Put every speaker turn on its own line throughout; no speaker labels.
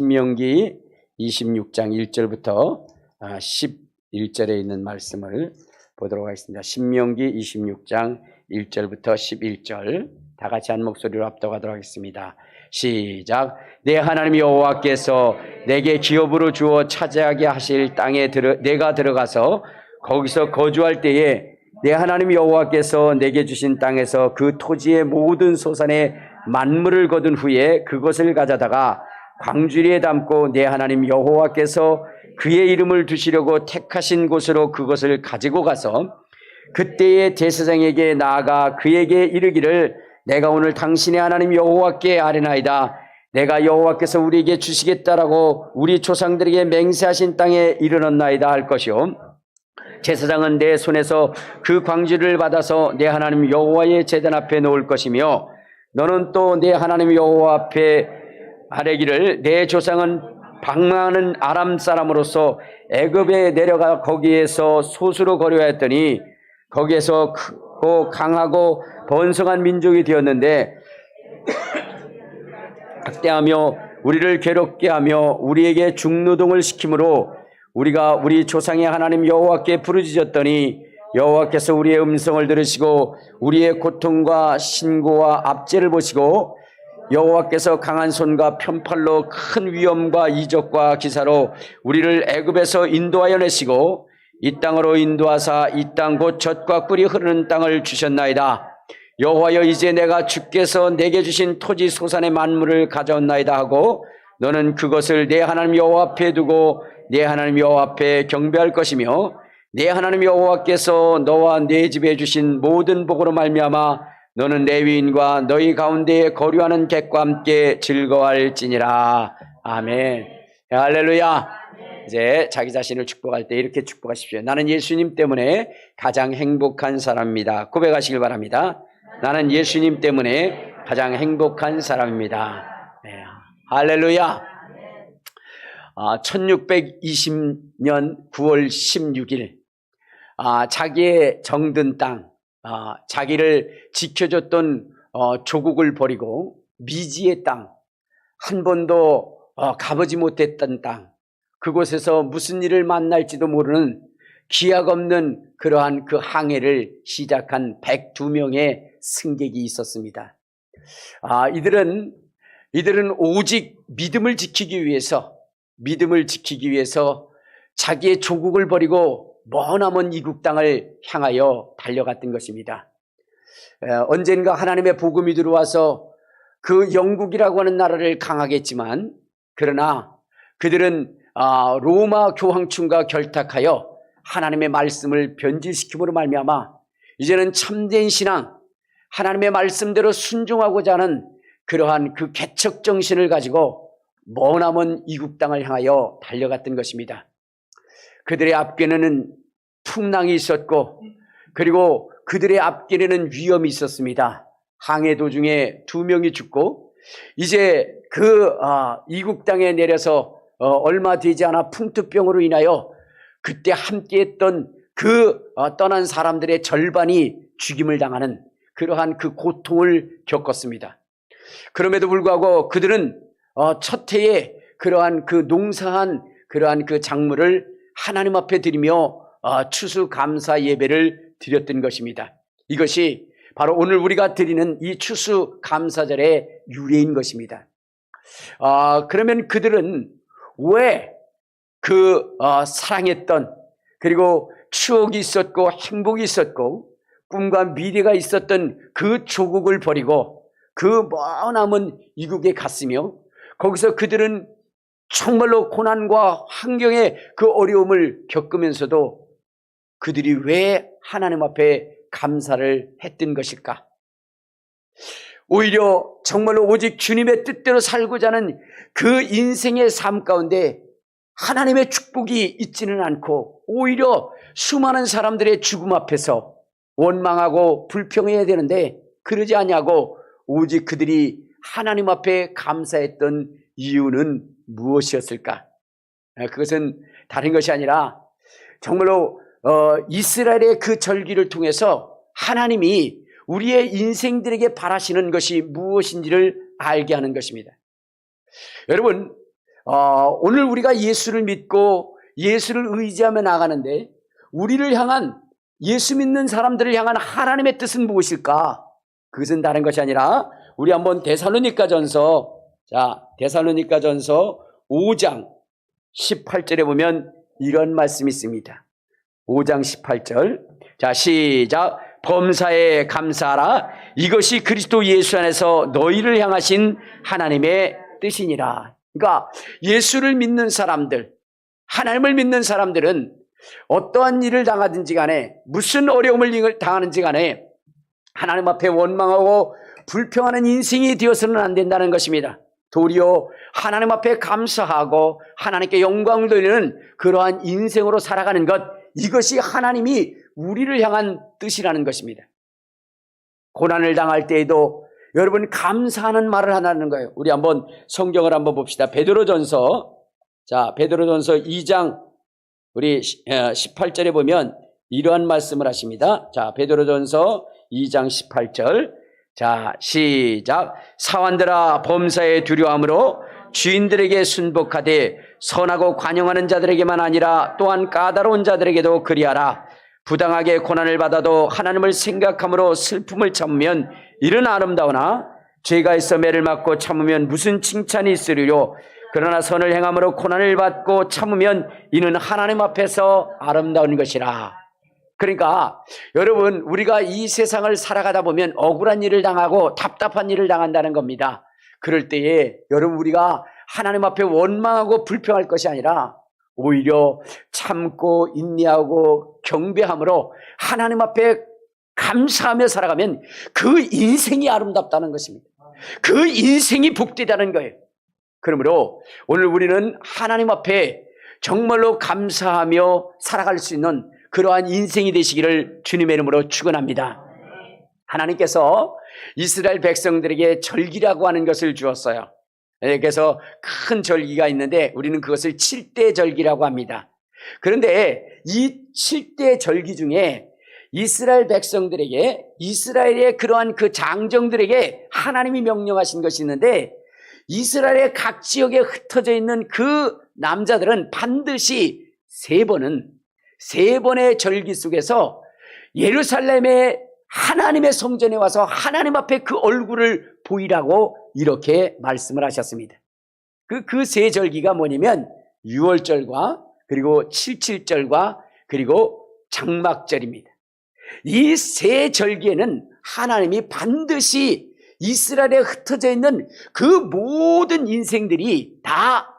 신명기 26장 1절부터 11절에 있는 말씀을 보도록 하겠습니다. 신명기 26장 1절부터 11절 다 같이 한 목소리로 합독하도록 하겠습니다. 시작. 내 하나님 여호와께서 내게 기업으로 주어 차지하게 하실 땅에 내가 들어가서 거기서 거주할 때에 내 하나님 여호와께서 내게 주신 땅에서 그 토지의 모든 소산의 만물을 거둔 후에 그것을 가져다가 광주리에 담고 내 하나님 여호와께서 그의 이름을 두시려고 택하신 곳으로 그것을 가지고 가서 그때의 제사장에게 나아가 그에게 이르기를 내가 오늘 당신의 하나님 여호와께 아뢰나이다. 내가 여호와께서 우리에게 주시겠다라고 우리 조상들에게 맹세하신 땅에 이르렀나이다 할 것이요. 제사장은 내 손에서 그 광주를 받아서 내 하나님 여호와의 제단 앞에 놓을 것이며 너는 또 내 하나님 여호와 앞에 아뢰기를 내 조상은 방랑하는 아람 사람으로서 애굽에 내려가 거기에서 소수로 거류하였더니 거기에서 크고 강하고 번성한 민족이 되었는데 학대하며 우리를 괴롭게 하며 우리에게 중노동을 시키므로 우리가 우리 조상의 하나님 여호와께 부르짖었더니 여호와께서 우리의 음성을 들으시고 우리의 고통과 신고와 압제를 보시고 여호와께서 강한 손과 편팔로 큰 위엄과 이적과 기사로 우리를 애굽에서 인도하여 내시고 이 땅으로 인도하사 이 땅 곧 젖과 꿀이 흐르는 땅을 주셨나이다. 여호와여 이제 내가 주께서 내게 주신 토지 소산의 만물을 가져온나이다 하고 너는 그것을 내 하나님 여호와 앞에 두고 내 하나님 여호와 앞에 경배할 것이며 내 하나님 여호와께서 너와 내 집에 주신 모든 복으로 말미암아 너는 레위인과 너희 가운데에 거류하는 객과 함께 즐거워할지니라. 아멘. 할렐루야. 이제 자기 자신을 축복할 때 이렇게 축복하십시오. 나는 예수님 때문에 가장 행복한 사람입니다. 고백하시길 바랍니다. 나는 예수님 때문에 가장 행복한 사람입니다. 네. 할렐루야. 1620년 9월 16일 자기의 정든 땅, 자기를 지켜줬던 조국을 버리고 미지의 땅, 한 번도 가보지 못했던 땅, 그곳에서 무슨 일을 만날지도 모르는 기약 없는 그러한 그 항해를 시작한 102명의 승객이 있었습니다. 이들은 오직 믿음을 지키기 위해서 자기의 조국을 버리고 머나먼 이국 땅을 향하여 달려갔던 것입니다. 언젠가 하나님의 복음이 들어와서 그 영국이라고 하는 나라를 강하게 했지만 그러나 그들은 로마 교황충과 결탁하여 하나님의 말씀을 변질시킴으로 말미암아 이제는 참된 신앙, 하나님의 말씀대로 순종하고자 하는 그러한 그 개척 정신을 가지고 머나먼 이국 땅을 향하여 달려갔던 것입니다. 그들의 앞길에는 풍랑이 있었고 그리고 그들의 앞길에는 위험이 있었습니다. 항해 도중에 2명이 죽고 이제 그 이국 땅에 내려서 얼마 되지 않아 풍토병으로 인하여 그때 함께했던 그 떠난 사람들의 절반이 죽임을 당하는 그러한 그 고통을 겪었습니다. 그럼에도 불구하고 그들은 첫 해에 그러한 그 농사한 그러한 그 작물을 하나님 앞에 드리며 추수감사 예배를 드렸던 것입니다. 이것이 바로 오늘 우리가 드리는 이 추수감사절의 유래인 것입니다. 그러면 그들은 왜 그 사랑했던 그리고 추억이 있었고 행복이 있었고 꿈과 미래가 있었던 그 조국을 버리고 그 머나먼 이국에 갔으며 거기서 그들은 정말로 고난과 환경의 그 어려움을 겪으면서도 그들이 왜 하나님 앞에 감사를 했던 것일까? 오히려 정말로 오직 주님의 뜻대로 살고자 하는 그 인생의 삶 가운데 하나님의 축복이 있지는 않고 오히려 수많은 사람들의 죽음 앞에서 원망하고 불평해야 되는데 그러지 않냐고 오직 그들이 하나님 앞에 감사했던 이유는 무엇이었을까? 그것은 다른 것이 아니라 정말로 이스라엘의 그 절기를 통해서 하나님이 우리의 인생들에게 바라시는 것이 무엇인지를 알게 하는 것입니다. 여러분 오늘 우리가 예수를 믿고 예수를 의지하며 나가는데 우리를 향한 예수 믿는 사람들을 향한 하나님의 뜻은 무엇일까? 그것은 다른 것이 아니라 우리 한번 데살로니가전서 5장 18절에 보면 이런 말씀이 있습니다. 5장 18절. 자, 시작. 범사에 감사하라. 이것이 그리스도 예수 안에서 너희를 향하신 하나님의 뜻이니라. 그러니까 예수를 믿는 사람들, 하나님을 믿는 사람들은 어떠한 일을 당하든지 간에 무슨 어려움을 당하는지 간에 하나님 앞에 원망하고 불평하는 인생이 되어서는 안 된다는 것입니다. 도리어 하나님 앞에 감사하고 하나님께 영광을 돌리는 그러한 인생으로 살아가는 것, 이것이 하나님이 우리를 향한 뜻이라는 것입니다. 고난을 당할 때에도 여러분 감사하는 말을 하는 거예요. 우리 한번 성경을 한번 봅시다. 베드로전서 2장 우리 18절에 보면 이러한 말씀을 하십니다. 자, 베드로전서 2장 18절. 자, 시작. 사환들아, 범사에 두려움으로 주인들에게 순복하되 선하고 관용하는 자들에게만 아니라 또한 까다로운 자들에게도 그리하라. 부당하게 고난을 받아도 하나님을 생각함으로 슬픔을 참으면 이는 아름다우나 죄가 있어 매를 맞고 참으면 무슨 칭찬이 있으리요. 그러나 선을 행함으로 고난을 받고 참으면 이는 하나님 앞에서 아름다운 것이라. 그러니까 여러분, 우리가 이 세상을 살아가다 보면 억울한 일을 당하고 답답한 일을 당한다는 겁니다. 그럴 때에 여러분, 우리가 하나님 앞에 원망하고 불평할 것이 아니라 오히려 참고 인내하고 경배함으로 하나님 앞에 감사하며 살아가면 그 인생이 아름답다는 것입니다. 그 인생이 복되다는 거예요. 그러므로 오늘 우리는 하나님 앞에 정말로 감사하며 살아갈 수 있는 그러한 인생이 되시기를 주님의 이름으로 축원합니다. 하나님께서 이스라엘 백성들에게 절기라고 하는 것을 주었어요. 그래서 큰 절기가 있는데 우리는 그것을 7대 절기라고 합니다. 그런데 이 7대 절기 중에 이스라엘 백성들에게, 이스라엘의 그러한 그 장정들에게 하나님이 명령하신 것이 있는데, 이스라엘의 각 지역에 흩어져 있는 그 남자들은 반드시 세 번의 절기 속에서 예루살렘의 하나님의 성전에 와서 하나님 앞에 그 얼굴을 보이라고 이렇게 말씀을 하셨습니다. 그 세 절기가 뭐냐면 6월절과 그리고 77절과 그리고 장막절입니다. 이 세 절기에는 하나님이 반드시 이스라엘에 흩어져 있는 그 모든 인생들이 다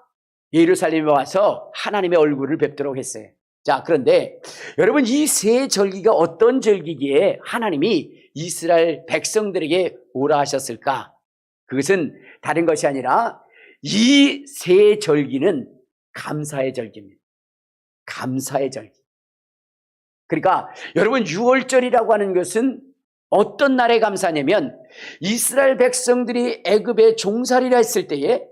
예루살렘에 와서 하나님의 얼굴을 뵙도록 했어요. 자, 그런데 여러분, 이 세 절기가 어떤 절기기에 하나님이 이스라엘 백성들에게 오라 하셨을까? 그것은 다른 것이 아니라 이 세 절기는 감사의 절기입니다. 감사의 절기. 그러니까 여러분, 6월절이라고 하는 것은 어떤 날에 감사냐면 이스라엘 백성들이 애굽에 종살이라 했을 때에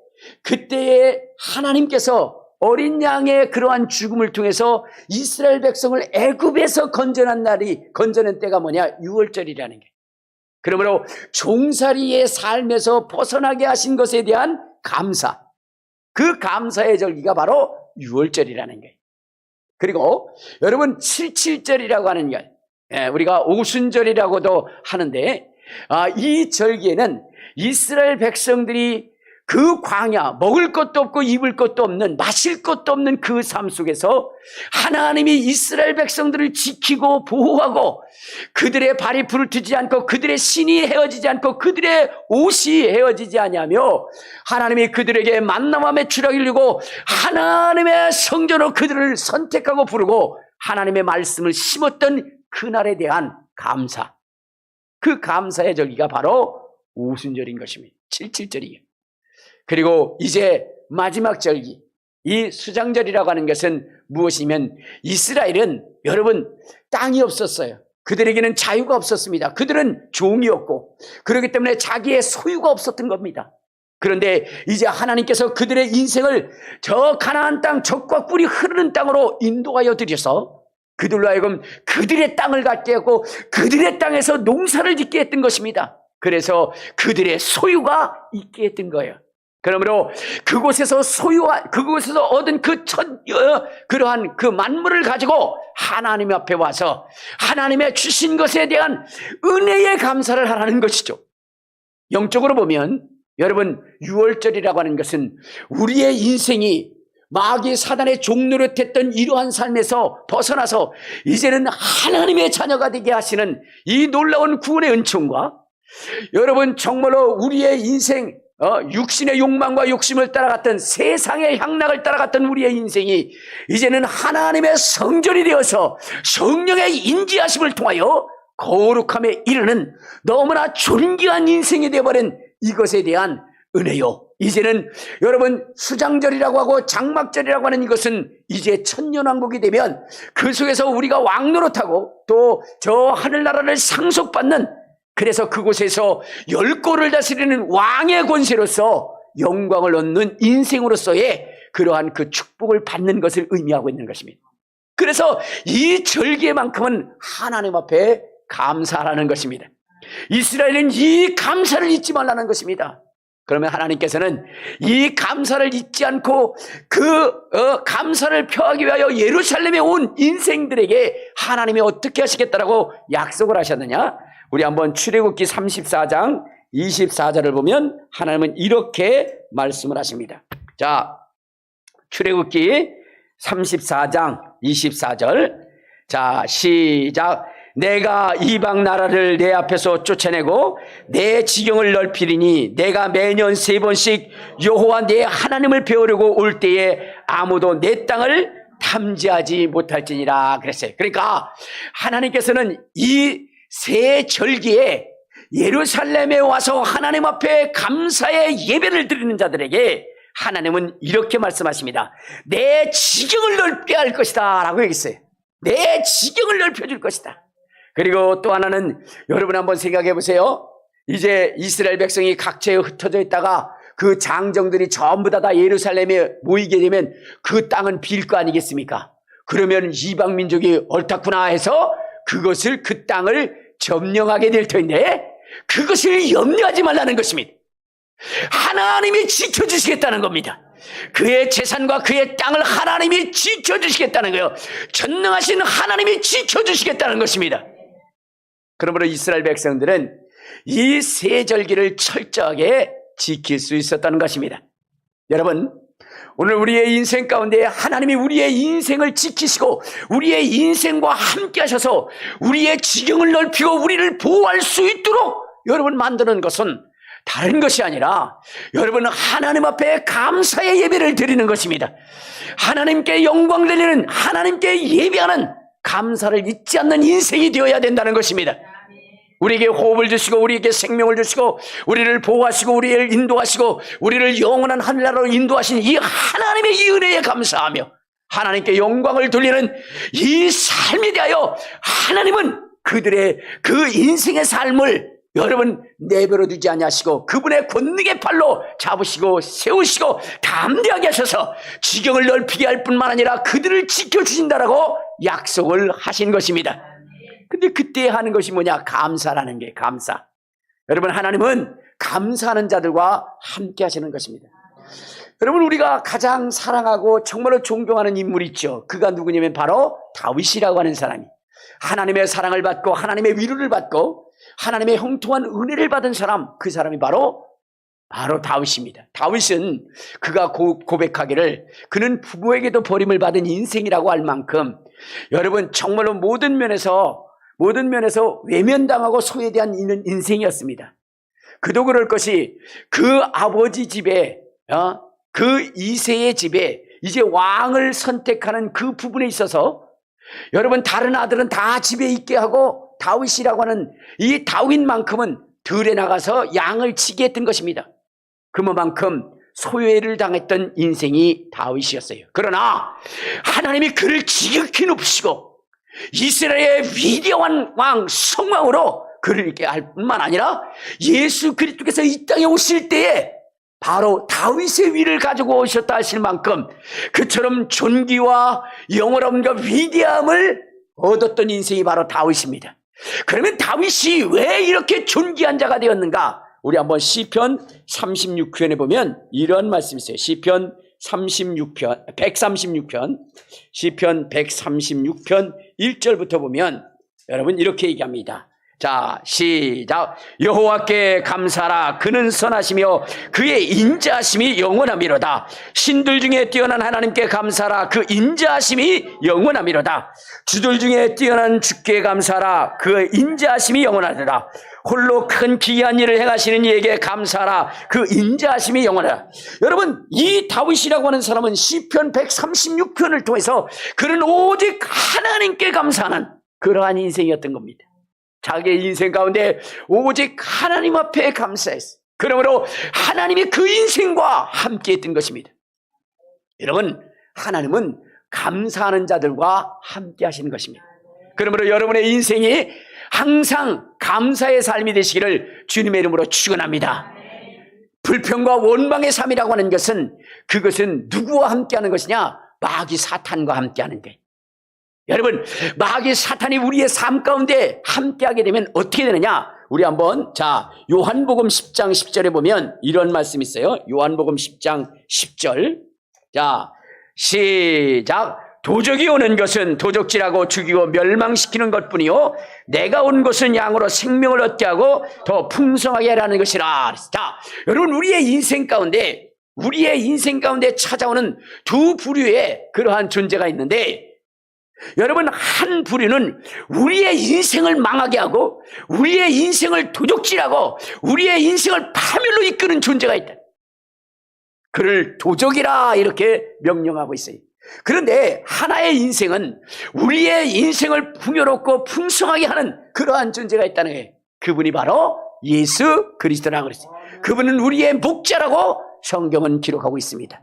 그때에 하나님께서 어린 양의 그러한 죽음을 통해서 이스라엘 백성을 애굽에서 건져낸 때가 뭐냐? 6월절이라는 게. 그러므로 종살이의 삶에서 벗어나게 하신 것에 대한 감사, 그 감사의 절기가 바로 6월절이라는 거예요. 그리고 여러분, 77절이라고 하는 것, 우리가 오순절이라고도 하는데, 이 절기에는 이스라엘 백성들이 그 광야, 먹을 것도 없고 입을 것도 없는, 마실 것도 없는 그 삶 속에서 하나님이 이스라엘 백성들을 지키고 보호하고 그들의 발이 부르트지 않고 그들의 신이 헤어지지 않고 그들의 옷이 헤어지지 아니하며 하나님이 그들에게 만나와 매출하기를 주고 하나님의 성전으로 그들을 선택하고 부르고 하나님의 말씀을 심었던 그날에 대한 감사, 그 감사의 절기가 바로 오순절인 것입니다. 77절이에요. 그리고 이제 마지막 절기, 이 수장절이라고 하는 것은 무엇이면 이스라엘은 여러분 땅이 없었어요. 그들에게는 자유가 없었습니다. 그들은 종이었고 그렇기 때문에 자기의 소유가 없었던 겁니다. 그런데 이제 하나님께서 그들의 인생을 저 가나안 땅, 젖과 꿀이 흐르는 땅으로 인도하여 드려서 그들로 하여금 그들의 땅을 갖게 했고 그들의 땅에서 농사를 짓게 했던 것입니다. 그래서 그들의 소유가 있게 했던 거예요. 그러므로 그곳에서 그곳에서 얻은 그러한 그 만물을 가지고 하나님 앞에 와서 하나님의 주신 것에 대한 은혜에 감사를 하라는 것이죠. 영적으로 보면 여러분, 유월절이라고 하는 것은 우리의 인생이 마귀 사단의 종노릇했던 이러한 삶에서 벗어나서 이제는 하나님의 자녀가 되게 하시는 이 놀라운 구원의 은총과, 여러분 정말로 우리의 인생 육신의 욕망과 욕심을 따라갔던 세상의 향락을 따라갔던 우리의 인생이 이제는 하나님의 성전이 되어서 성령의 인지하심을 통하여 거룩함에 이르는 너무나 존귀한 인생이 되어버린 이것에 대한 은혜요. 이제는 여러분, 수장절이라고 하고 장막절이라고 하는 이것은 이제 천년왕국이 되면 그 속에서 우리가 왕노릇하고 또 저 하늘나라를 상속받는, 그래서 그곳에서 열골을 다스리는 왕의 권세로서 영광을 얻는 인생으로서의 그러한 그 축복을 받는 것을 의미하고 있는 것입니다. 그래서 이 절기만큼은 하나님 앞에 감사하라는 것입니다. 이스라엘은 이 감사를 잊지 말라는 것입니다. 그러면 하나님께서는 이 감사를 잊지 않고 그 감사를 표하기 위하여 예루살렘에 온 인생들에게 하나님이 어떻게 하시겠다라고 약속을 하셨느냐? 우리 한번 출애굽기 34장 24절을 보면 하나님은 이렇게 말씀을 하십니다. 자, 출애굽기 34장 24절. 자, 시작. 내가 이방 나라를 내 앞에서 쫓아내고 내 지경을 넓히리니 내가 매년 3번씩 여호와 내 하나님을 배우려고 올 때에 아무도 내 땅을 탐지하지 못할지니라 그랬어요. 그러니까 하나님께서는 이 새 절기에 예루살렘에 와서 하나님 앞에 감사의 예배를 드리는 자들에게 하나님은 이렇게 말씀하십니다. 내 지경을 넓게 할 것이다 라고 얘기했어요. 내 지경을 넓혀줄 것이다. 그리고 또 하나는, 여러분 한번 생각해 보세요. 이제 이스라엘 백성이 각처에 흩어져 있다가 그 장정들이 전부 다 예루살렘에 모이게 되면 그 땅은 빌 거 아니겠습니까? 그러면 이방 민족이 옳다구나 해서 그것을, 그 땅을 점령하게 될 텐데 그것을 염려하지 말라는 것입니다. 하나님이 지켜주시겠다는 겁니다. 그의 재산과 그의 땅을 하나님이 지켜주시겠다는 거예요. 전능하신 하나님이 지켜주시겠다는 것입니다. 그러므로 이스라엘 백성들은 이 세 절기를 철저하게 지킬 수 있었다는 것입니다. 여러분, 오늘 우리의 인생 가운데 하나님이 우리의 인생을 지키시고 우리의 인생과 함께 하셔서 우리의 지경을 넓히고 우리를 보호할 수 있도록 여러분 만드는 것은 다른 것이 아니라 여러분 하나님 앞에 감사의 예배를 드리는 것입니다. 하나님께 영광 드리는, 하나님께 예배하는, 감사를 잊지 않는 인생이 되어야 된다는 것입니다. 우리에게 호흡을 주시고 우리에게 생명을 주시고 우리를 보호하시고 우리를 인도하시고 우리를 영원한 하늘나라로 인도하신 이 하나님의 이 은혜에 감사하며 하나님께 영광을 돌리는 이 삶에 대하여 하나님은 그들의 그 인생의 삶을 여러분 내버려 두지 아니하시고 그분의 권능의 팔로 잡으시고 세우시고 담대하게 하셔서 지경을 넓히게 할 뿐만 아니라 그들을 지켜주신다라고 약속을 하신 것입니다. 근데 그때 하는 것이 뭐냐? 감사라는 게, 감사. 여러분, 하나님은 감사하는 자들과 함께 하시는 것입니다. 여러분, 우리가 가장 사랑하고 정말로 존경하는 인물이 있죠. 그가 누구냐면 바로 다윗이라고 하는 사람이 하나님의 사랑을 받고 하나님의 위로를 받고 하나님의 형통한 은혜를 받은 사람, 그 사람이 바로 다윗입니다. 다윗은 그가 고백하기를 그는 부모에게도 버림을 받은 인생이라고 할 만큼 여러분 정말로 모든 면에서 외면당하고 소외되한 인생이었습니다. 그도 그럴 것이 그 아버지 집에 그 이새의 집에 이제 왕을 선택하는 그 부분에 있어서 여러분 다른 아들은 다 집에 있게 하고 다윗이라고 하는 이 다윗만큼은 들에 나가서 양을 치게 했던 것입니다. 그만큼 소외를 당했던 인생이 다윗이었어요. 그러나 하나님이 그를 지극히 높이시고 이스라엘의 위대한 왕, 성왕으로 그를 이렇게 할 뿐만 아니라 예수 그리스도께서 이 땅에 오실 때에 바로 다윗의 위를 가지고 오셨다 하실 만큼 그처럼 존귀와 영원함과 위대함을 얻었던 인생이 바로 다윗입니다. 그러면 다윗이 왜 이렇게 존귀한 자가 되었는가? 우리 한번 시편 36편에 보면 이런 말씀이 있어요. 시편 36편, 136편, 시편 136편 1절부터 보면 여러분 이렇게 얘기합니다. 자, 시작. 여호와께 감사하라. 그는 선하시며 그의 인자하심이 영원하미로다. 신들 중에 뛰어난 하나님께 감사하라. 그 인자하심이 영원하미로다. 주들 중에 뛰어난 주께 감사하라. 그 인자하심이 영원하리라. 홀로 큰 기이한 일을 행하시는 이에게 감사하라. 그 인자하심이 영원하라. 여러분, 이 다윗이라고 하는 사람은 시편 136편을 통해서 그는 오직 하나님께 감사하는 그러한 인생이었던 겁니다. 자기의 인생 가운데 오직 하나님 앞에 감사했어요. 그러므로 하나님이 그 인생과 함께 했던 것입니다. 여러분, 하나님은 감사하는 자들과 함께 하시는 것입니다. 그러므로 여러분의 인생이 항상 감사의 삶이 되시기를 주님의 이름으로 축원합니다. 불평과 원망의 삶이라고 하는 것은 그것은 누구와 함께하는 것이냐? 마귀 사탄과 함께하는 게. 여러분, 마귀 사탄이 우리의 삶 가운데 함께하게 되면 어떻게 되느냐? 우리 한번 요한복음 10장 10절에 보면 이런 말씀이 있어요. 요한복음 10장 10절. 자, 시작. 도적이 오는 것은 도적질하고 죽이고 멸망시키는 것뿐이요 내가 온 것은 양으로 생명을 얻게 하고 더 풍성하게 하라는 것이라. 자, 여러분, 우리의 인생 가운데 찾아오는 두 부류의 그러한 존재가 있는데, 여러분, 한 부류는 우리의 인생을 망하게 하고 우리의 인생을 도적질하고 우리의 인생을 파멸로 이끄는 존재가 있다. 그를 도적이라 이렇게 명령하고 있어요. 그런데 하나의 인생은 우리의 인생을 풍요롭고 풍성하게 하는 그러한 존재가 있다는 거예요. 그분이 바로 예수 그리스도라고 그랬어요. 그분은 우리의 목자라고 성경은 기록하고 있습니다.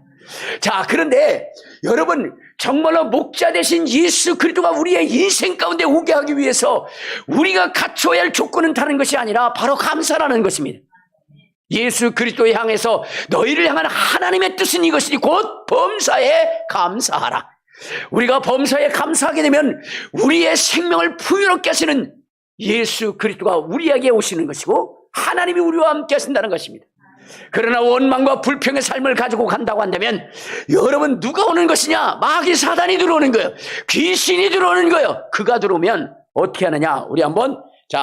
자, 그런데 여러분, 정말로 목자 되신 예수 그리스도가 우리의 인생 가운데 오게 하기 위해서 우리가 갖춰야 할 조건은 다른 것이 아니라 바로 감사라는 것입니다. 예수 그리스도에 향해서 너희를 향한 하나님의 뜻은 이것이니 곧 범사에 감사하라. 우리가 범사에 감사하게 되면 우리의 생명을 풍요롭게 하시는 예수 그리스도가 우리에게 오시는 것이고 하나님이 우리와 함께 하신다는 것입니다. 그러나 원망과 불평의 삶을 가지고 간다고 한다면 여러분, 누가 오는 것이냐? 마귀 사단이 들어오는 거예요. 귀신이 들어오는 거예요. 그가 들어오면 어떻게 하느냐? 우리 한번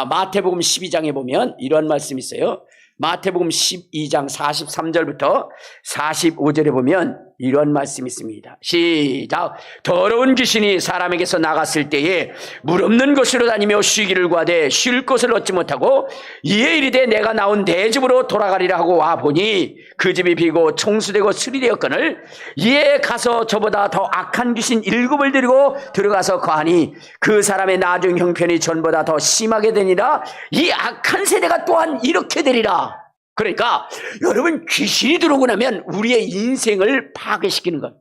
마태복음 12장에 보면 이런 말씀이 있어요. 마태복음 12장 43절부터 45절에 보면 이런 말씀이 있습니다. 시작. 더러운 귀신이 사람에게서 나갔을 때에 물 없는 곳으로 다니며 쉬기를 구하되 쉴 곳을 얻지 못하고 이에 이르되 내가 나온 내 집으로 돌아가리라 하고 와보니 그 집이 비고 청수되고 수리되었거늘 이에 가서 저보다 더 악한 귀신 7을 데리고 들어가서 거하니 그 사람의 나중 형편이 전보다 더 심하게 되니라. 이 악한 세대가 또한 이렇게 되리라. 그러니까 여러분, 귀신이 들어오고 나면 우리의 인생을 파괴시키는 것.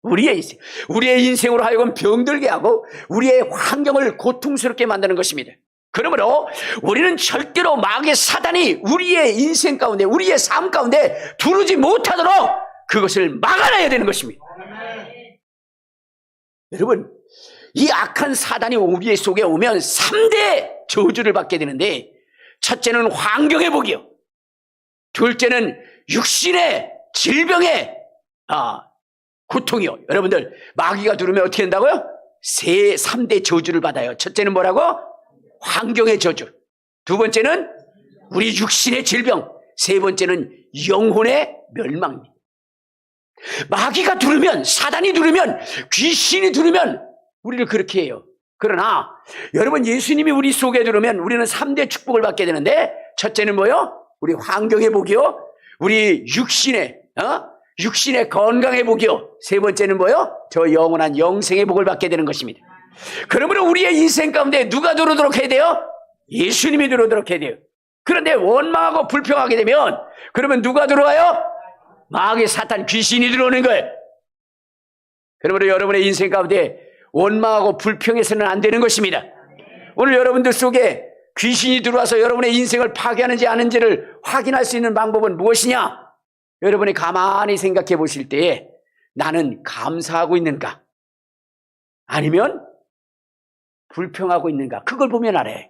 우리의 인생으로 하여금 병들게 하고 우리의 환경을 고통스럽게 만드는 것입니다. 그러므로 우리는 절대로 마귀의 사단이 우리의 인생 가운데, 우리의 삶 가운데 두르지 못하도록 그것을 막아내야 되는 것입니다. 여러분, 이 악한 사단이 우리 속에 오면 3대 저주를 받게 되는데, 첫째는 환경의 복이요, 둘째는 육신의 질병의 고통이요. 여러분들, 마귀가 들어오면 어떻게 된다고요? 3대 저주를 받아요. 첫째는 뭐라고? 환경의 저주. 두 번째는 우리 육신의 질병. 세 번째는 영혼의 멸망입니다. 마귀가 들으면, 사단이 들으면, 귀신이 들으면 우리를 그렇게 해요. 그러나 여러분, 예수님이 우리 속에 들어오면 우리는 3대 축복을 받게 되는데, 첫째는 뭐요? 우리 환경의 복이요, 우리 육신의 건강의 복이요, 세 번째는 뭐요? 저 영원한 영생의 복을 받게 되는 것입니다. 그러므로 우리의 인생 가운데 누가 들어오도록 해야 돼요? 예수님이 들어오도록 해야 돼요. 그런데 원망하고 불평하게 되면 그러면 누가 들어와요? 마귀, 사탄, 귀신이 들어오는 거예요. 그러므로 여러분의 인생 가운데 원망하고 불평해서는 안 되는 것입니다. 오늘 여러분들 속에 귀신이 들어와서 여러분의 인생을 파괴하는지 아닌지를 확인할 수 있는 방법은 무엇이냐? 여러분이 가만히 생각해 보실 때에 나는 감사하고 있는가? 아니면 불평하고 있는가? 그걸 보면 알아요.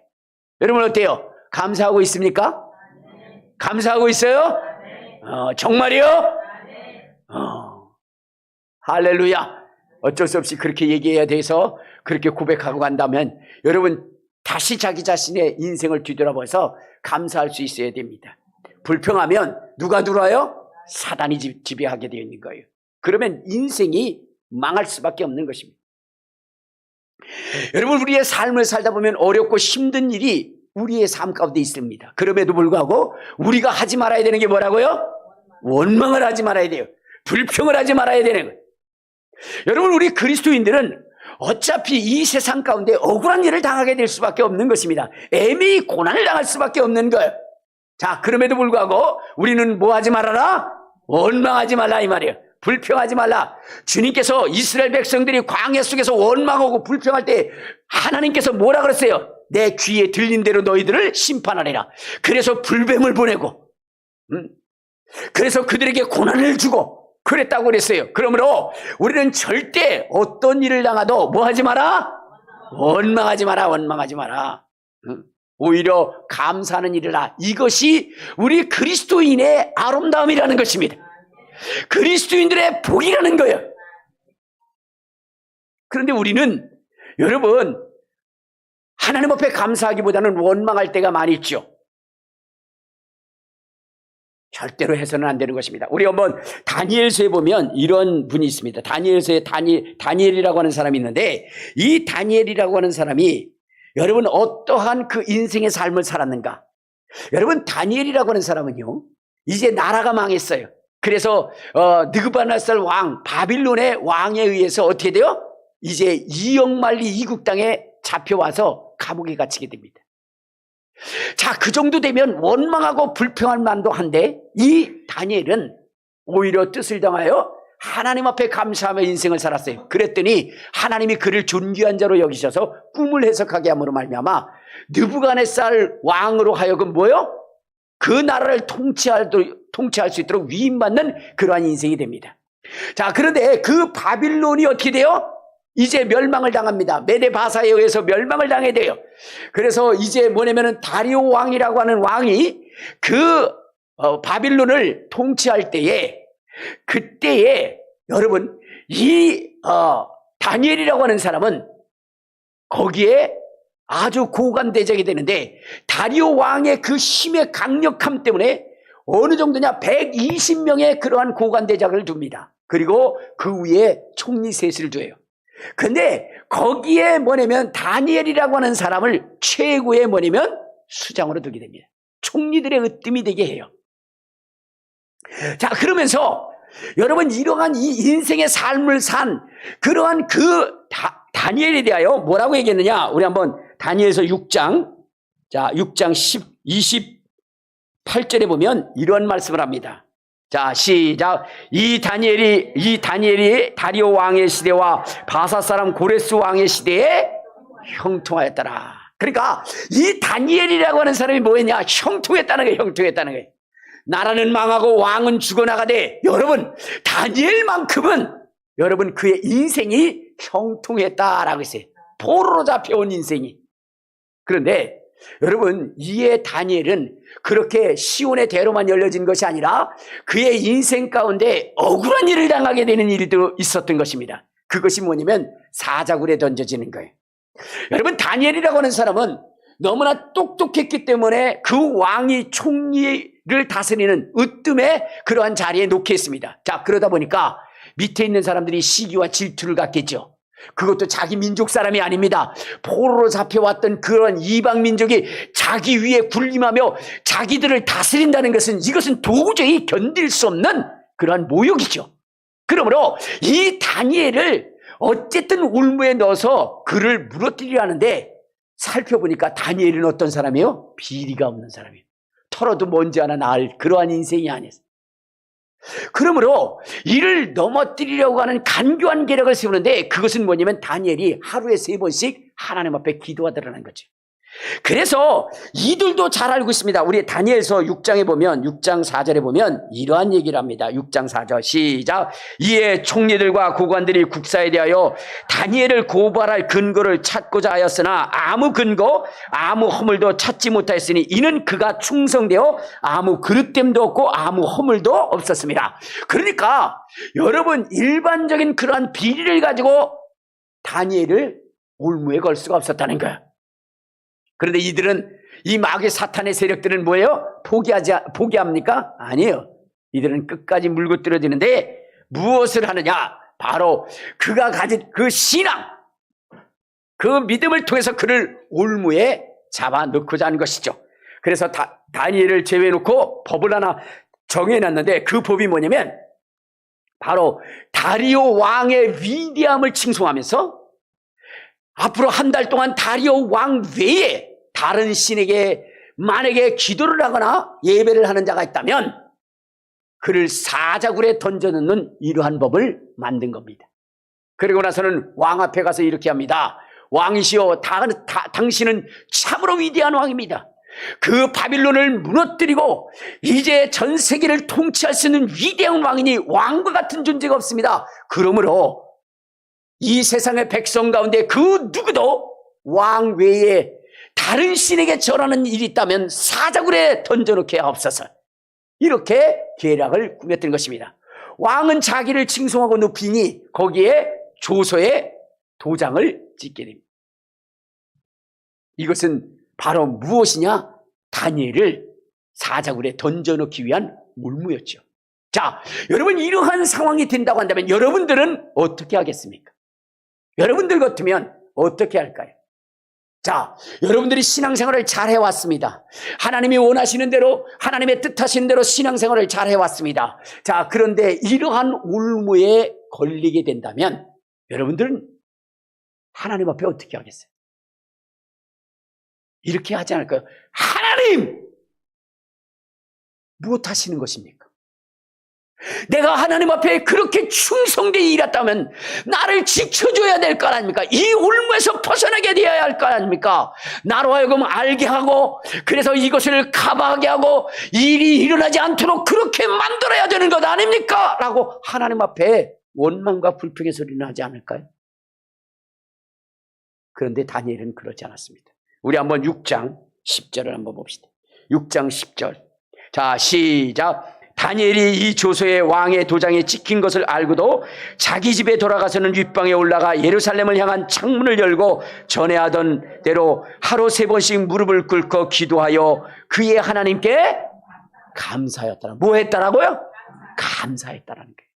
여러분 어때요? 감사하고 있습니까? 감사하고 있어요? 정말이요? 할렐루야. 어쩔 수 없이 그렇게 얘기해야 돼서 그렇게 고백하고 간다면 여러분 다시 자기 자신의 인생을 뒤돌아봐서 감사할 수 있어야 됩니다. 불평하면 누가 들어와요? 사단이 지배하게 되어 있는 거예요. 그러면 인생이 망할 수밖에 없는 것입니다. 여러분 우리의 삶을 살다 보면 어렵고 힘든 일이 우리의 삶 가운데 있습니다. 그럼에도 불구하고 우리가 하지 말아야 되는 게 뭐라고요? 원망을 하지 말아야 돼요. 불평을 하지 말아야 되는 거예요. 여러분 우리 그리스도인들은 어차피 이 세상 가운데 억울한 일을 당하게 될 수밖에 없는 것입니다. 애매히 고난을 당할 수밖에 없는 거예요. 자, 그럼에도 불구하고 우리는 뭐 하지 말아라? 원망하지 말라 이 말이에요. 불평하지 말라. 주님께서 이스라엘 백성들이 광야 속에서 원망하고 불평할 때 하나님께서 뭐라 그랬어요? 내 귀에 들린 대로 너희들을 심판하리라. 그래서 불뱀을 보내고 그래서 그들에게 고난을 주고 그랬다고 그랬어요. 그러므로 우리는 절대 어떤 일을 당하도 뭐 하지 마라? 원망하지 마라. 원망하지 마라. 오히려 감사하는 일을 하라. 이것이 우리 그리스도인의 아름다움이라는 것입니다. 그리스도인들의 복이라는 거예요. 그런데 우리는 여러분 하나님 앞에 감사하기보다는 원망할 때가 많이 있죠. 절대로 해서는 안 되는 것입니다. 우리 한번 다니엘서에 보면 이런 분이 있습니다. 다니엘서에 다니엘이라고 하는 사람이 있는데 이 다니엘이라고 하는 사람이 여러분 어떠한 그 인생의 삶을 살았는가? 여러분 다니엘이라고 하는 사람은요 이제 나라가 망했어요. 그래서 느부갓네살 왕 바빌론의 왕에 의해서 어떻게 돼요? 이제 이역만리 이국 땅에 잡혀와서 감옥에 갇히게 됩니다. 자, 그 정도 되면 원망하고 불평할 만도 한데 이 다니엘은 오히려 뜻을 당하여 하나님 앞에 감사하며 인생을 살았어요. 그랬더니 하나님이 그를 존귀한 자로 여기셔서 꿈을 해석하게 함으로 말미암아 느부갓네살 왕으로 하여금 뭐요? 그 나라를 통치할 수 있도록 위임받는 그러한 인생이 됩니다. 자, 그런데 그 바빌론이 어떻게 돼요? 이제 멸망을 당합니다. 메데바사에 의해서 멸망을 당해야 돼요. 그래서 이제 뭐냐면은 다리오 왕이라고 하는 왕이 그 바빌론을 통치할 때에 그때에 여러분 이 다니엘이라고 하는 사람은 거기에 아주 고관대적이 되는데 다리오 왕의 그 힘의 강력함 때문에 어느 정도냐 120명의 그러한 고관대작을 둡니다. 그리고 그 위에 총리 셋을 둬요. 근데 거기에 뭐냐면 다니엘이라고 하는 사람을 최고의 뭐냐면 수장으로 두게 됩니다. 총리들의 으뜸이 되게 해요. 자, 그러면서 여러분 이러한 이 인생의 삶을 산 그러한 그 다니엘에 대하여 뭐라고 얘기했느냐? 우리 한번 다니엘서 6장 28절에 보면 이런 말씀을 합니다. 자, 시작. 이 다니엘이 다리오 왕의 시대와 바사 사람 고레스 왕의 시대에 형통하였더라. 그러니까 이 다니엘이라고 하는 사람이 뭐였냐? 형통했다는 거예요. 형통했다는 거예요. 나라는 망하고 왕은 죽어나가되 여러분 다니엘만큼은 여러분 그의 인생이 형통했다라고 했어요. 포로로 잡혀온 인생이. 그런데 여러분 이에 다니엘은 그렇게 시온의 대로만 열려진 것이 아니라 그의 인생 가운데 억울한 일을 당하게 되는 일도 있었던 것입니다. 그것이 뭐냐면 사자굴에 던져지는 거예요. 여러분 다니엘이라고 하는 사람은 너무나 똑똑했기 때문에 그 왕이 총리를 다스리는 으뜸의 그러한 자리에 놓게 했습니다. 자, 그러다 보니까 밑에 있는 사람들이 시기와 질투를 갖겠죠. 그것도 자기 민족 사람이 아닙니다. 포로로 잡혀왔던 그런 이방 민족이 자기 위에 군림하며 자기들을 다스린다는 것은 이것은 도저히 견딜 수 없는 그러한 모욕이죠. 그러므로 이 다니엘을 어쨌든 울무에 넣어서 그를 무너뜨리려 하는데 살펴보니까 다니엘은 어떤 사람이에요? 비리가 없는 사람이에요. 털어도 먼지 하나 나을 그러한 인생이 아니었어요. 그러므로 이를 넘어뜨리려고 하는 간교한 계략을 세우는데 그것은 뭐냐면 다니엘이 하루에 3번씩 하나님 앞에 기도하더라는 거죠. 그래서 이들도 잘 알고 있습니다. 우리 다니엘서 6장에 보면 6장 4절에 보면 이러한 얘기를 합니다. 6장 4절 시작. 이에 총리들과 고관들이 국사에 대하여 다니엘을 고발할 근거를 찾고자 하였으나 아무 근거 아무 허물도 찾지 못하였으니 이는 그가 충성되어 아무 그릇됨도 없고 아무 허물도 없었습니다. 그러니까 여러분 일반적인 그러한 비리를 가지고 다니엘을 올무에 걸 수가 없었다는 거예요. 그런데 이들은 이 마귀 사탄의 세력들은 뭐예요? 포기합니까? 아니에요. 이들은 끝까지 물고 들어지는데 무엇을 하느냐? 바로 그가 가진 그 신앙, 그 믿음을 통해서 그를 올무에 잡아넣고자 하는 것이죠. 그래서 다니엘을 제외해놓고 법을 하나 정해놨는데 그 법이 뭐냐면 바로 다리오 왕의 위대함을 칭송하면서 앞으로 한 달 동안 다리오 왕 외에 다른 신에게 만약에 기도를 하거나 예배를 하는 자가 있다면 그를 사자굴에 던져넣는 이러한 법을 만든 겁니다. 그리고 나서는 왕 앞에 가서 이렇게 합니다. 왕이시여 당신은 참으로 위대한 왕입니다. 그 바빌론을 무너뜨리고 이제 전 세계를 통치할 수 있는 위대한 왕이니 왕과 같은 존재가 없습니다. 그러므로 이 세상의 백성 가운데 그 누구도 왕 외에 다른 신에게 절하는 일이 있다면 사자굴에 던져놓게 하옵소서. 이렇게 계략을 꾸몄던 것입니다. 왕은 자기를 칭송하고 높이니 거기에 조서에 도장을 찍게 됩니다. 이것은 바로 무엇이냐? 다니엘을 사자굴에 던져놓기 위한 물무였죠. 자, 여러분 이러한 상황이 된다고 한다면 여러분들은 어떻게 하겠습니까? 여러분들 같으면 어떻게 할까요? 자, 여러분들이 신앙생활을 잘 해왔습니다. 하나님이 원하시는 대로 하나님의 뜻하시는 대로 신앙생활을 잘 해왔습니다. 자, 그런데 이러한 올무에 걸리게 된다면 여러분들은 하나님 앞에 어떻게 하겠어요? 이렇게 하지 않을까요? 하나님! 무엇 하시는 것입니까? 내가 하나님 앞에 그렇게 충성되게 일했다면 나를 지켜줘야 될 거 아닙니까? 이 올무에서 벗어나게 되어야 할 거 아닙니까? 나로 하여금 알게 하고 그래서 이것을 커버하게 하고 일이 일어나지 않도록 그렇게 만들어야 되는 것 아닙니까? 라고 하나님 앞에 원망과 불평의 소리는 하지 않을까요? 그런데 다니엘은 그렇지 않았습니다. 우리 한번 6장 10절을 한번 봅시다. 6장 10절. 자, 시작. 다니엘이 이 조서에 왕의 도장에 찍힌 것을 알고도 자기 집에 돌아가서는 윗방에 올라가 예루살렘을 향한 창문을 열고 전에 하던 대로 하루 3번씩 무릎을 꿇고 기도하여 그의 하나님께 감사하였다라. 뭐 했다라고요? 감사했다라는 거예요.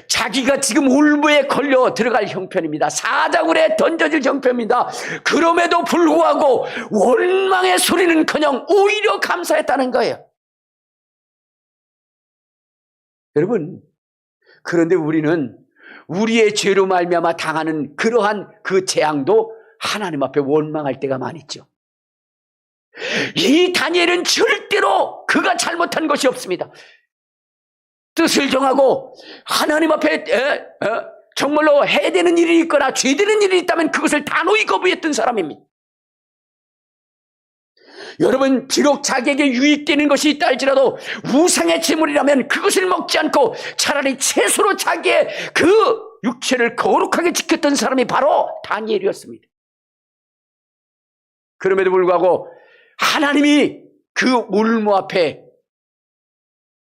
자기가 지금 올무에 걸려 들어갈 형편입니다. 사자굴에 던져질 형편입니다. 그럼에도 불구하고 원망의 소리는커녕 오히려 감사했다는 거예요. 여러분, 그런데 우리는 우리의 죄로 말미암아 당하는 그러한 그 재앙도 하나님 앞에 원망할 때가 많이 있죠. 이 다니엘은 절대로 그가 잘못한 것이 없습니다. 뜻을 정하고 하나님 앞에 정말로 해야 되는 일이 있거나 죄 되는 일이 있다면 그것을 단호히 거부했던 사람입니다. 여러분, 비록 자기에게 유익되는 것이 있다 할지라도 우상의 제물이라면 그것을 먹지 않고 차라리 채소로 자기의 그 육체를 거룩하게 지켰던 사람이 바로 다니엘이었습니다. 그럼에도 불구하고 하나님이 그 올무 앞에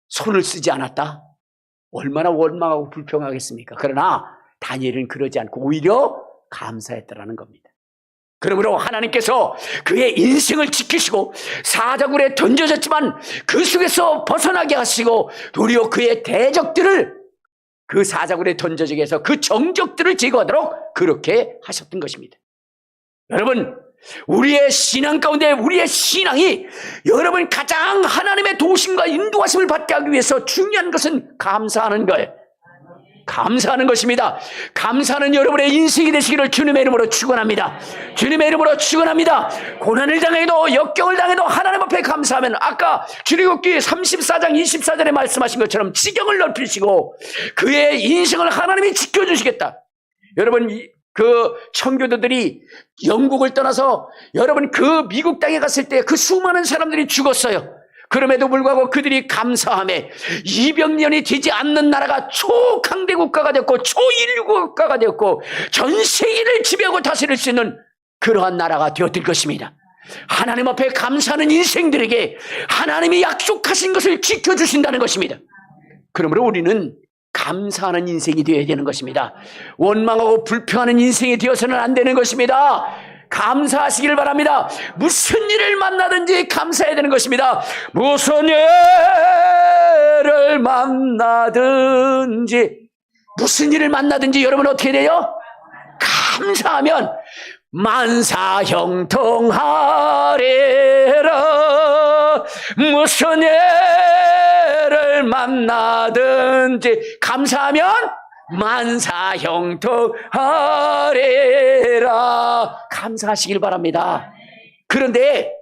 손을 쓰지 않았다? 얼마나 원망하고 불평하겠습니까? 그러나 다니엘은 그러지 않고 오히려 감사했다라는 겁니다. 그러므로 하나님께서 그의 인생을 지키시고 사자굴에 던져졌지만 그 속에서 벗어나게 하시고 도리어 그의 대적들을 그 사자굴에 던져지게 해서 그 정적들을 제거하도록 그렇게 하셨던 것입니다. 여러분, 우리의 신앙 가운데 우리의 신앙이 여러분 가장 하나님의 도우심과 인도하심을 받게 하기 위해서 중요한 것은 감사하는 거예요. 감사하는 것입니다. 감사는 여러분의 인생이 되시기를 주님의 이름으로 축원합니다. 주님의 이름으로 축원합니다. 고난을 당해도 역경을 당해도 하나님 앞에 감사하면 아까 출애굽기 34장 24절에 말씀하신 것처럼 지경을 넓히시고 그의 인생을 하나님이 지켜주시겠다. 여러분, 그 청교도들이 영국을 떠나서 여러분 그 미국 땅에 갔을 때 그 수많은 사람들이 죽었어요. 그럼에도 불구하고 그들이 감사함에 200년이 되지 않는 나라가 초강대 국가가 됐고 초인류 국가가 됐고 전 세계를 지배하고 다스릴 수 있는 그러한 나라가 되었을 것입니다. 하나님 앞에 감사하는 인생들에게 하나님이 약속하신 것을 지켜주신다는 것입니다. 그러므로 우리는 감사하는 인생이 되어야 되는 것입니다. 원망하고 불평하는 인생이 되어서는 안 되는 것입니다. 감사하시길 바랍니다. 무슨 일을 만나든지 감사해야 되는 것입니다. 무슨 일을 만나든지 여러분 어떻게 돼요? 감사하면 만사형통하리라. 무슨 일을 만나든지 감사하면 만사형통하리라. 감사하시길 바랍니다. 그런데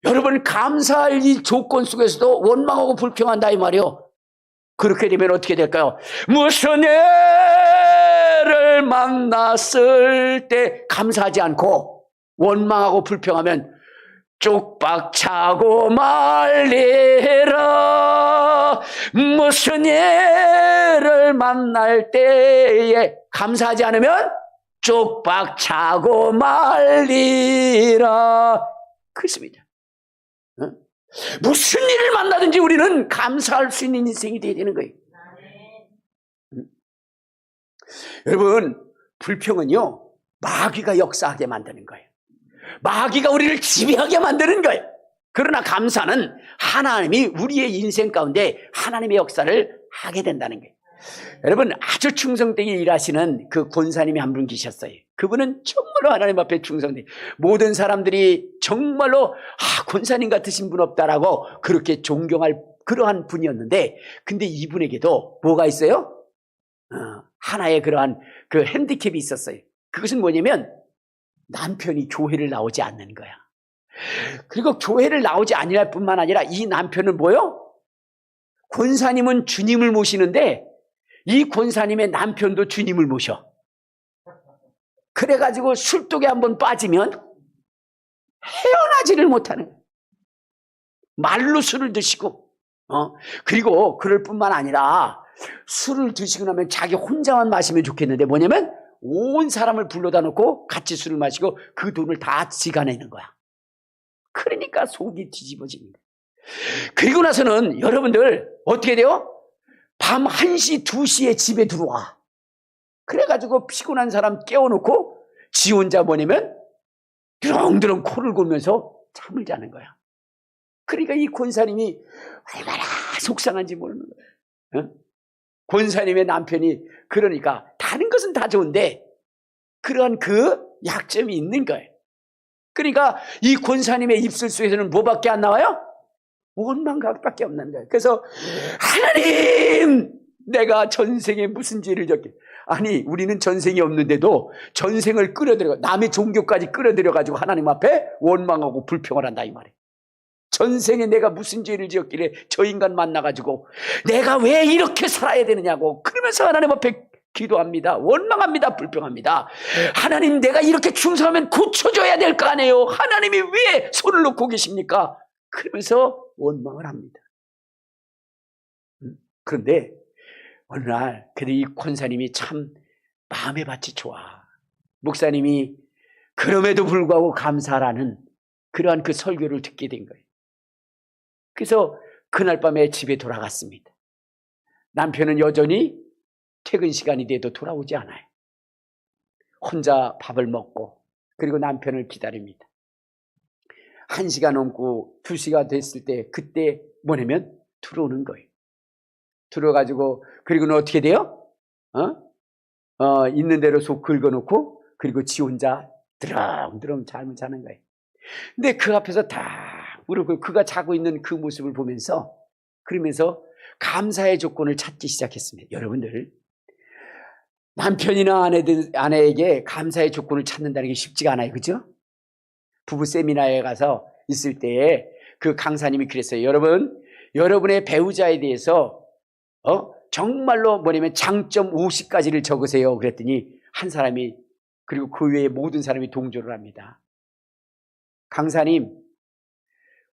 여러분 감사할 이 조건 속에서도 원망하고 불평한다 이 말이요. 그렇게 되면 어떻게 될까요? 무슨 일을 만났을 때 감사하지 않고 원망하고 불평하면 쪽박차고 말리라. 무슨 일을 만날 때에 감사하지 않으면 쪽박차고 말리라. 그렇습니다. 무슨 일을 만나든지 우리는 감사할 수 있는 인생이 되어야 되는 거예요. 여러분, 불평은요 마귀가 역사하게 만드는 거예요. 마귀가 우리를 지배하게 만드는 거예요. 그러나 감사는 하나님이 우리의 인생 가운데 하나님의 역사를 하게 된다는 거예요. 여러분, 아주 충성되게 일하시는 그 권사님이 한 분 계셨어요. 그분은 정말로 하나님 앞에 충성되게, 모든 사람들이 정말로 권사님 같으신 분 없다라고 그렇게 존경할 그러한 분이었는데, 근데 이분에게도 뭐가 있어요? 하나의 그러한 그 핸디캡이 있었어요. 그것은 뭐냐면 남편이 교회를 나오지 않는 거야. 그리고 교회를 나오지 않을 뿐만 아니라 이 남편은 뭐요? 권사님은 주님을 모시는데 이 권사님의 남편도 주님을 모셔. 그래가지고 술독에 한번 빠지면 헤어나지를 못하는 거야. 말로 술을 드시고 그리고 그럴 뿐만 아니라 술을 드시고 나면 자기 혼자만 마시면 좋겠는데 뭐냐면 온 사람을 불러다 놓고 같이 술을 마시고 그 돈을 다 지가 내는 거야. 그러니까 속이 뒤집어지는 거야. 그리고 나서는 여러분들 어떻게 돼요? 밤 1시, 2시에 집에 들어와. 그래가지고 피곤한 사람 깨워놓고 지 혼자 뭐냐면 드렁드렁 코를 골면서 잠을 자는 거야. 그러니까 이 권사님이 얼마나 속상한지 모르는 거야. 권사님의 남편이 그러니까 다른 것은 다 좋은데 그러한 그 약점이 있는 거예요. 그러니까 이 권사님의 입술 속에서는 뭐밖에 안 나와요? 원망각밖에 없는 거예요. 그래서 하나님, 내가 전생에 무슨 죄를 졌게. 아니, 우리는 전생이 없는데도 전생을 끌어들여, 남의 종교까지 끌어들여가지고 하나님 앞에 원망하고 불평을 한다 이 말이에요. 전생에 내가 무슨 죄를 지었길래 저 인간 만나가지고 내가 왜 이렇게 살아야 되느냐고 그러면서 하나님 앞에 기도합니다. 원망합니다. 불평합니다. 하나님, 내가 이렇게 충성하면 고쳐줘야 될 거 아니에요. 하나님이 왜 손을 놓고 계십니까? 그러면서 원망을 합니다. 그런데 어느 날 이 권사님이 참 마음의 밭이 좋아. 목사님이 그럼에도 불구하고 감사라는 그러한 그 설교를 듣게 된 거예요. 그래서 그날 밤에 집에 돌아갔습니다. 남편은 여전히 퇴근 시간이 돼도 돌아오지 않아요. 혼자 밥을 먹고 그리고 남편을 기다립니다. 1시가 넘고 2시가 됐을 때 그때 뭐냐면 들어오는 거예요. 들어가지고 그리고는 어떻게 돼요? 있는 대로 속 긁어놓고 그리고 지 혼자 드렁드렁 잠을 자는 거예요. 근데 그 앞에서 다 울고 그가 자고 있는 그 모습을 보면서 그러면서 감사의 조건을 찾기 시작했습니다. 여러분들, 남편이나 아내에게 감사의 조건을 찾는다는 게 쉽지가 않아요. 그죠? 부부 세미나에 가서 있을 때에 그 강사님이 그랬어요. 여러분, 여러분의 배우자에 대해서 정말로 뭐냐면 장점 50가지를 적으세요. 그랬더니 한 사람이 그리고 그 외에 모든 사람이 동조를 합니다. 강사님,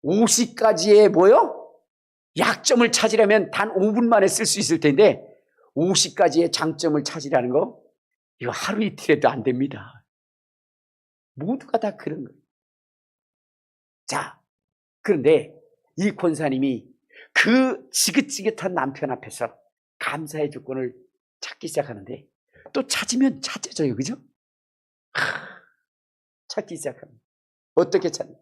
50가지의 뭐요? 약점을 찾으려면 단 5분 만에 쓸 수 있을 텐데 50가지의 장점을 찾으라는 거 이거 하루 이틀에도 안 됩니다. 모두가 다 그런 거예요. 자, 그런데 이 권사님이 그 지긋지긋한 남편 앞에서 감사의 조건을 찾기 시작하는데 또 찾으면 찾아져요. 그죠? 찾기 시작합니다. 어떻게 찾냐?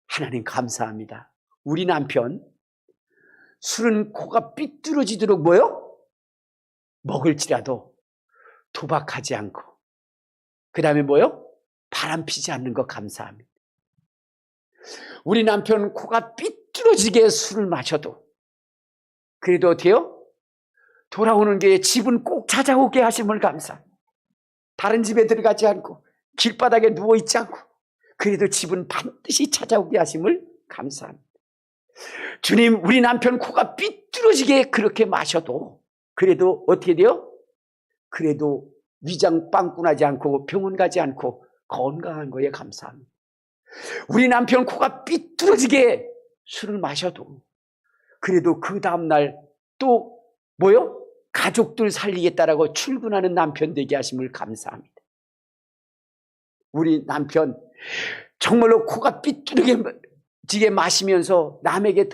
하나님 감사합니다. 우리 남편 술은 코가 삐뚤어지도록 뭐요? 먹을지라도 도박하지 않고 그 다음에 뭐요? 바람 피지 않는 거 감사합니다. 우리 남편 코가 삐뚤어지게 술을 마셔도 그래도 어때요? 돌아오는 게 집은 꼭 찾아오게 하심을 감사합니다. 다른 집에 들어가지 않고 길바닥에 누워있지 않고 그래도 집은 반드시 찾아오게 하심을 감사합니다. 주님, 우리 남편 코가 삐뚤어지게 그렇게 마셔도 그래도 어떻게 돼요? 그래도 위장 빵꾸나지 않고 병원 가지 않고 건강한 거에 감사합니다. 우리 남편 코가 삐뚤어지게 술을 마셔도 그래도 그 다음날 또 뭐요? 가족들 살리겠다라고 출근하는 남편 되게 하심을 감사합니다. 우리 남편 정말로 코가 삐뚤어지게 마시면서 남에게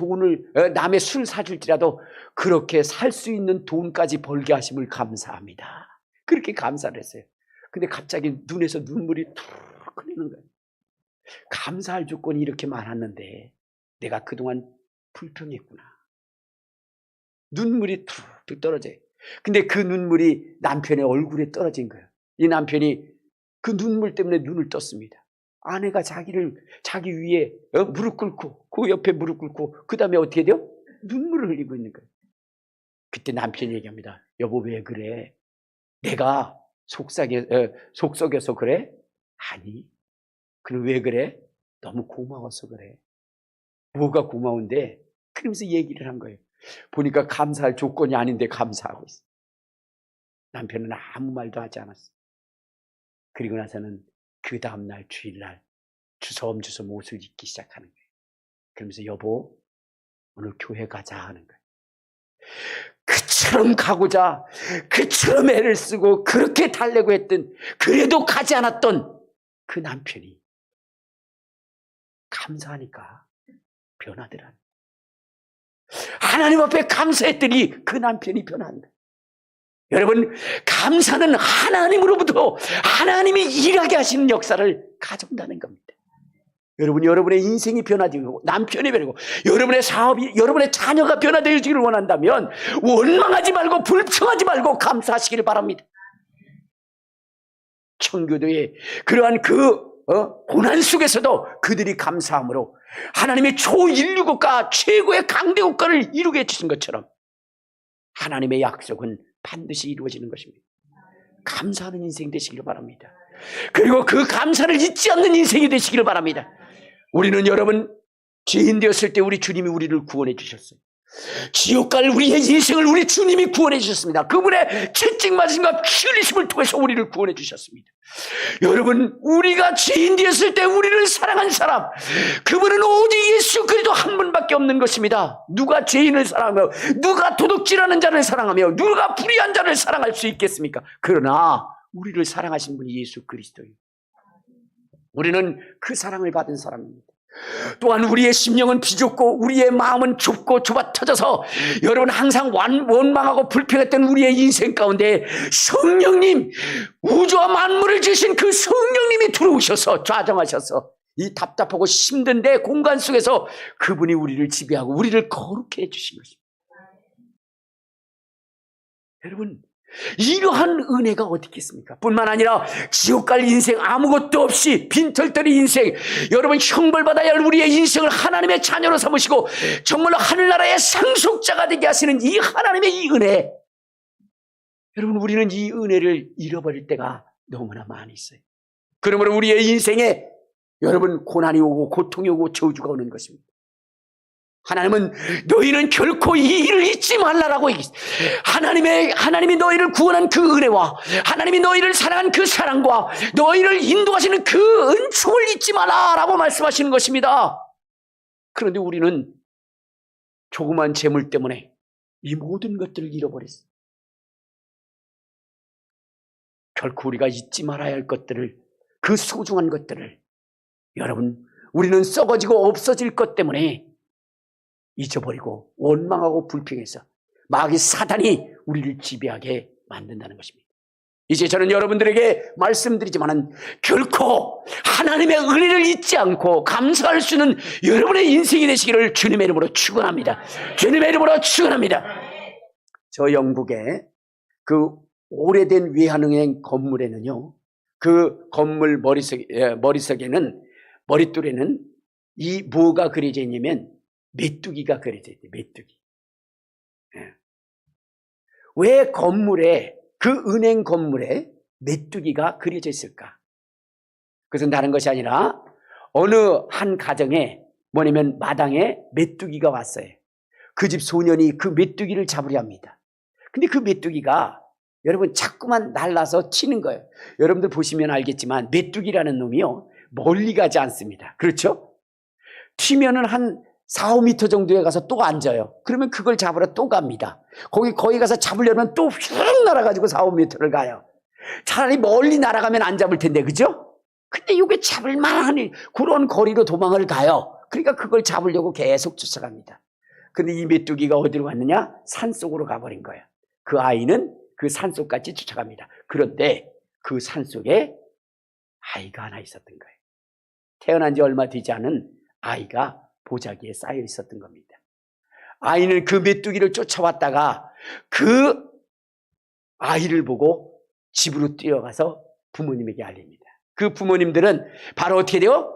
남의 술 사줄지라도 그렇게 살 수 있는 돈까지 벌게 하심을 감사합니다. 그렇게 감사를 했어요. 근데 갑자기 눈에서 눈물이 툭 흘리는 거예요. 감사할 조건이 이렇게 많았는데 내가 그동안 불평했구나. 눈물이 툭툭 떨어져요. 근데 그 눈물이 남편의 얼굴에 떨어진 거예요. 이 남편이 그 눈물 때문에 눈을 떴습니다. 아내가 자기 위에 무릎 꿇고 그 옆에 무릎 꿇고 그 다음에 어떻게 돼요? 눈물을 흘리고 있는 거예요. 그때 남편이 얘기합니다. 여보 왜 그래? 내가 속썩여서 그래? 아니. 그럼 왜 그래? 너무 고마워서 그래. 뭐가 고마운데? 그러면서 얘기를 한 거예요. 보니까 감사할 조건이 아닌데 감사하고 있어요. 남편은 아무 말도 하지 않았어요. 그리고 나서는 그 다음날 주일날 주섬주섬 옷을 입기 시작하는 거예요. 그러면서 여보 오늘 교회 가자 하는 거예요. 그처럼 가고자 그처럼 애를 쓰고 그렇게 달래고 했던 그래도 가지 않았던 그 남편이 감사하니까 변하더라. 하나님 앞에 감사했더니 그 남편이 변한다. 여러분 감사는 하나님으로부터 하나님이 일하게 하시는 역사를 가져온다는 겁니다. 여러분 여러분의 인생이 변화되고 남편이 변하고 여러분의 사업이 여러분의 자녀가 변화되기를 원한다면 원망하지 말고 불평하지 말고 감사하시길 바랍니다. 청교도의 그러한 고난 속에서도 그들이 감사함으로 하나님의 초인류국가 최고의 강대국가를 이루게 해주신 것처럼 하나님의 약속은 반드시 이루어지는 것입니다. 감사하는 인생 되시길 바랍니다. 그리고 그 감사를 잊지 않는 인생이 되시길 바랍니다. 우리는 여러분 죄인 되었을 때 우리 주님이 우리를 구원해 주셨어요. 지옥 갈 우리의 인생을 우리 주님이 구원해 주셨습니다. 그분의 채찍맞음과 피 흘리심을 통해서 우리를 구원해 주셨습니다. 여러분 우리가 죄인 되었을 때 우리를 사랑한 사람 그분은 오직 예수 그리스도 한 분밖에 없는 것입니다. 누가 죄인을 사랑하며 누가 도둑질하는 자를 사랑하며 누가 불의한 자를 사랑할 수 있겠습니까? 그러나 우리를 사랑하신 분이 예수 그리스도예요. 우리는 그 사랑을 받은 사람입니다. 또한 우리의 심령은 비좁고 우리의 마음은 좁고 좁아 터져서 여러분 항상 원망하고 불평했던 우리의 인생 가운데 성령님 우주와 만물을 지으신 그 성령님이 들어오셔서 좌정하셔서 이 답답하고 힘든데 공간 속에서 그분이 우리를 지배하고 우리를 거룩해 해주신 것입니다. 여러분 이러한 은혜가 어디 있겠습니까? 뿐만 아니라 지옥 갈 인생 아무것도 없이 빈털터리 인생 여러분 형벌받아야 할 우리의 인생을 하나님의 자녀로 삼으시고 정말로 하늘나라의 상속자가 되게 하시는 이 하나님의 이 은혜 여러분 우리는 이 은혜를 잃어버릴 때가 너무나 많이 있어요. 그러므로 우리의 인생에 여러분 고난이 오고 고통이 오고 저주가 오는 것입니다. 하나님은 너희는 결코 이 일을 잊지 말라라고 얘기했어요. 하나님이 너희를 구원한 그 은혜와 하나님이 너희를 사랑한 그 사랑과 너희를 인도하시는 그 은총을 잊지 마라라고 말씀하시는 것입니다. 그런데 우리는 조그만 재물 때문에 이 모든 것들을 잃어버렸어요. 결코 우리가 잊지 말아야 할 것들을, 그 소중한 것들을, 여러분, 우리는 썩어지고 없어질 것 때문에 잊어버리고 원망하고 불평해서 마귀 사단이 우리를 지배하게 만든다는 것입니다. 이제 저는 여러분들에게 말씀드리지만은 결코 하나님의 은혜를 잊지 않고 감사할 수 있는 여러분의 인생이 되시기를 주님의 이름으로 축원합니다. 주님의 이름으로 축원합니다. 저 영국의 그 오래된 외환은행 건물에는요, 그 건물 머리석에는, 머릿돌에는 이 뭐가 그려져 있냐면 메뚜기가 그려져 있대요. 메뚜기. 왜 건물에, 그 은행 건물에 메뚜기가 그려져 있을까? 그것은 다른 것이 아니라 어느 한 가정에 뭐냐면 마당에 메뚜기가 왔어요. 그 집 소년이 그 메뚜기를 잡으려 합니다. 근데 그 메뚜기가 여러분 자꾸만 날라서 튀는 거예요. 여러분들 보시면 알겠지만 메뚜기라는 놈이요 멀리 가지 않습니다. 그렇죠? 튀면은 한 4, 5m 정도에 가서 또 앉아요. 그러면 그걸 잡으러 또 갑니다. 거기 가서 잡으려면 또 휙 날아가지고 4, 5m를 가요. 차라리 멀리 날아가면 안 잡을 텐데, 그죠? 근데 이게 잡을 만한 그런 거리로 도망을 가요. 그러니까 그걸 잡으려고 계속 쫓아갑니다. 근데 이 메뚜기가 어디로 갔느냐? 산속으로 가버린 거예요. 그 아이는 그 산속까지 쫓아갑니다. 그런데 그 산속에 아이가 하나 있었던 거예요. 태어난 지 얼마 되지 않은 아이가 보자기에 쌓여 있었던 겁니다. 아이는 그 메뚜기를 쫓아왔다가 그 아이를 보고 집으로 뛰어가서 부모님에게 알립니다. 그 부모님들은 바로 어떻게 돼요?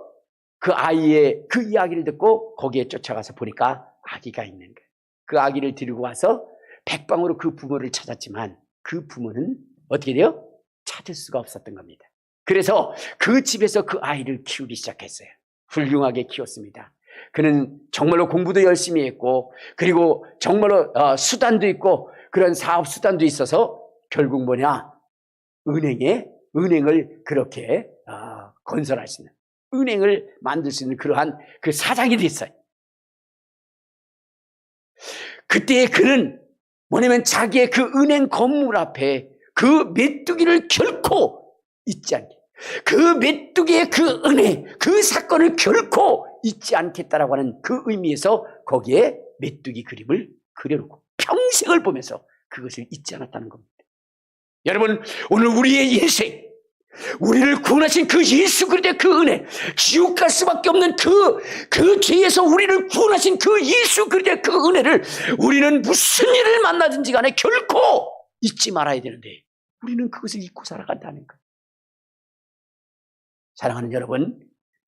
그 아이의 그 이야기를 듣고 거기에 쫓아가서 보니까 아기가 있는 거예요. 그 아기를 데리고 와서 백방으로 그 부모를 찾았지만 그 부모는 어떻게 돼요? 찾을 수가 없었던 겁니다. 그래서 그 집에서 그 아이를 키우기 시작했어요. 훌륭하게 키웠습니다. 그는 정말로 공부도 열심히 했고, 그리고 정말로 수단도 있고, 그런 사업 수단도 있어서 결국 뭐냐? 은행을 그렇게 건설할 수 있는, 은행을 만들 수 있는 그러한 그 사장이 됐어요. 그때 그는 뭐냐면 자기의 그 은행 건물 앞에 그 메뚜기를 결코 잊지 않게, 그 메뚜기의 그 은혜, 그 사건을 결코 잊지 않겠다라고 하는 그 의미에서 거기에 메뚜기 그림을 그려놓고 평생을 보면서 그것을 잊지 않았다는 겁니다. 여러분, 오늘 우리의 인생, 우리를 구원하신 그 예수 그리스도의 그 은혜, 지옥 갈 수밖에 없는 그 죄에서 우리를 구원하신 그 예수 그리스도의 그 은혜를 우리는 무슨 일을 만나든지 간에 결코 잊지 말아야 되는데 우리는 그것을 잊고 살아간다는 거예요. 사랑하는 여러분,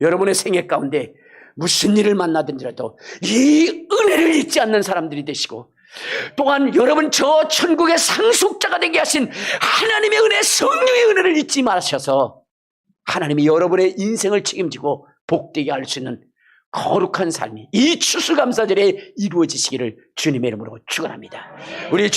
여러분의 생애 가운데 무슨 일을 만나든지라도 이 은혜를 잊지 않는 사람들이 되시고, 또한 여러분 저 천국의 상속자가 되게 하신 하나님의 은혜, 성령의 은혜를 잊지 마셔서 하나님이 여러분의 인생을 책임지고 복되게 할 수 있는 거룩한 삶이 이 추수감사절에 이루어지시기를 주님의 이름으로 축원합니다. 우리